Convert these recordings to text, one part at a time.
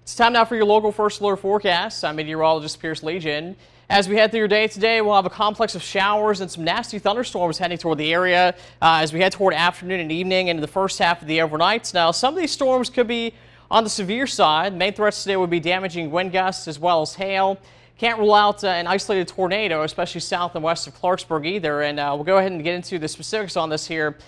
It's time now for your local first alert forecast. I'm meteorologist Pierce Legeion. As we head through your day today, we'll have a complex of showers and some nasty thunderstorms heading toward the area as we head toward afternoon and evening into the first half of the overnight. Now, some of these storms could be on the severe side. Main threats today would be damaging wind gusts as well as hail. Can't rule out an isolated tornado, especially south and west of Clarksburg either. And we'll go ahead and get into the specifics on this here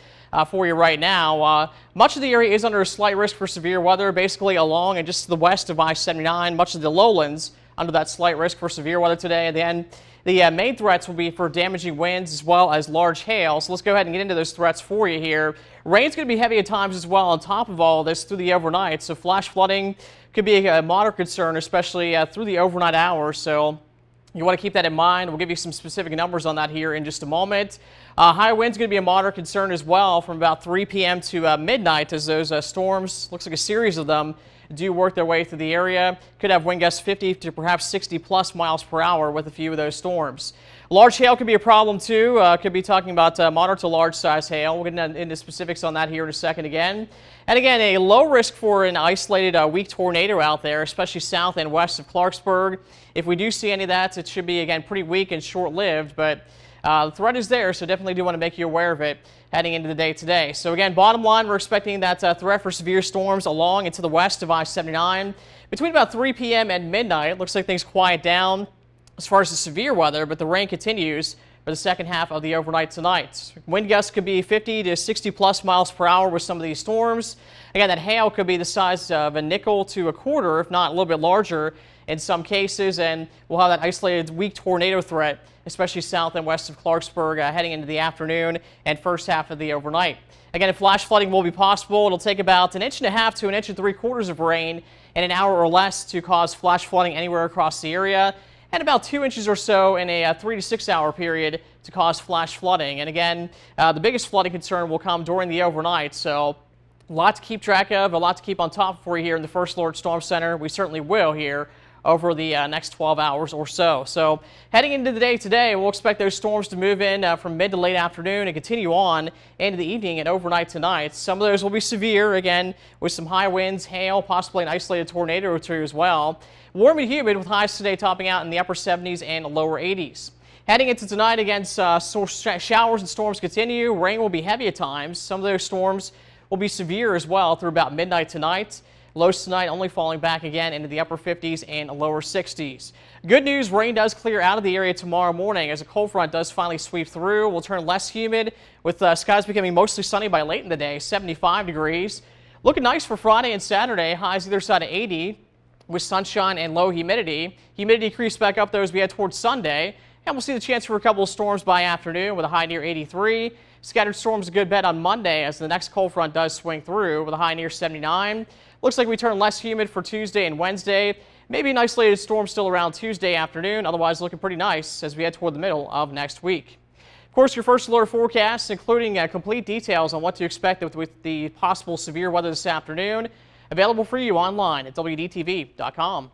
for you right now. Much of the area is under a slight risk for severe weather, basically along and just to the west of I-79. Much of the lowlands under that slight risk for severe weather today. And then the main threats will be for damaging winds as well as large hail. So let's go ahead and get into those threats for you here. Rain's going to be heavy at times as well on top of all of this through the overnight. So flash flooding could be a moderate concern, especially through the overnight hours. So you want to keep that in mind. We'll give you some specific numbers on that here in just a moment. High winds going to be a moderate concern as well from about 3 p.m. to midnight as those storms, looks like a series of them, do work their way through the area. Could have wind gusts 50 to perhaps 60 plus miles per hour with a few of those storms. Large hail could be a problem too. Could be talking about moderate to large size hail. We'll get into specifics on that here in a second again. And again, a low risk for an isolated weak tornado out there, especially south and west of Clarksburg. If we do see any of that, it should be again pretty weak and short-lived, but the threat is there, so definitely do want to make you aware of it heading into the day today. So again, bottom line, we're expecting that threat for severe storms along and to the west of I-79 between about 3 p.m. and midnight. It looks like things quiet down as far as the severe weather, but the rain continues for the second half of the overnight tonight. Wind gusts could be 50 to 60 plus miles per hour with some of these storms. Again, that hail could be the size of a nickel to a quarter, if not a little bit larger in some cases, and we'll have that isolated weak tornado threat, especially south and west of Clarksburg heading into the afternoon and first half of the overnight. Again, if flash flooding will be possible, it'll take about 1.5 inches to 1.75 inches of rain in an hour or less to cause flash flooding anywhere across the area, and about 2 inches or so in a 3 to 6 hour period to cause flash flooding. And again, the biggest flooding concern will come during the overnight, so a lot to keep track of, a lot to keep on top for you here in the First Alert Storm Center. We certainly will here over the next 12 hours or so. So heading into the day today, we'll expect those storms to move in from mid to late afternoon and continue on into the evening and overnight tonight. Some of those will be severe, again, with some high winds, hail, possibly an isolated tornado or two as well. Warm and humid with highs today topping out in the upper 70s and lower 80s. Heading into tonight, again, showers and storms continue. Rain will be heavy at times. Some of those storms will be severe as well through about midnight tonight. Lows tonight only falling back again into the upper 50s and lower 60s. Good news, rain does clear out of the area tomorrow morning as a cold front does finally sweep through. We'll turn less humid with skies becoming mostly sunny by late in the day, 75 degrees. Looking nice for Friday and Saturday, highs either side of 80 with sunshine and low humidity. Humidity creeps back up though as we head towards Sunday, and we'll see the chance for a couple of storms by afternoon with a high near 83. Scattered storms a good bet on Monday as the next cold front does swing through with a high near 79. Looks like we turn less humid for Tuesday and Wednesday. Maybe an isolated storm still around Tuesday afternoon. Otherwise looking pretty nice as we head toward the middle of next week. Of course, your First Alert forecast, including complete details on what to expect with the possible severe weather this afternoon, available for you online at WDTV.com.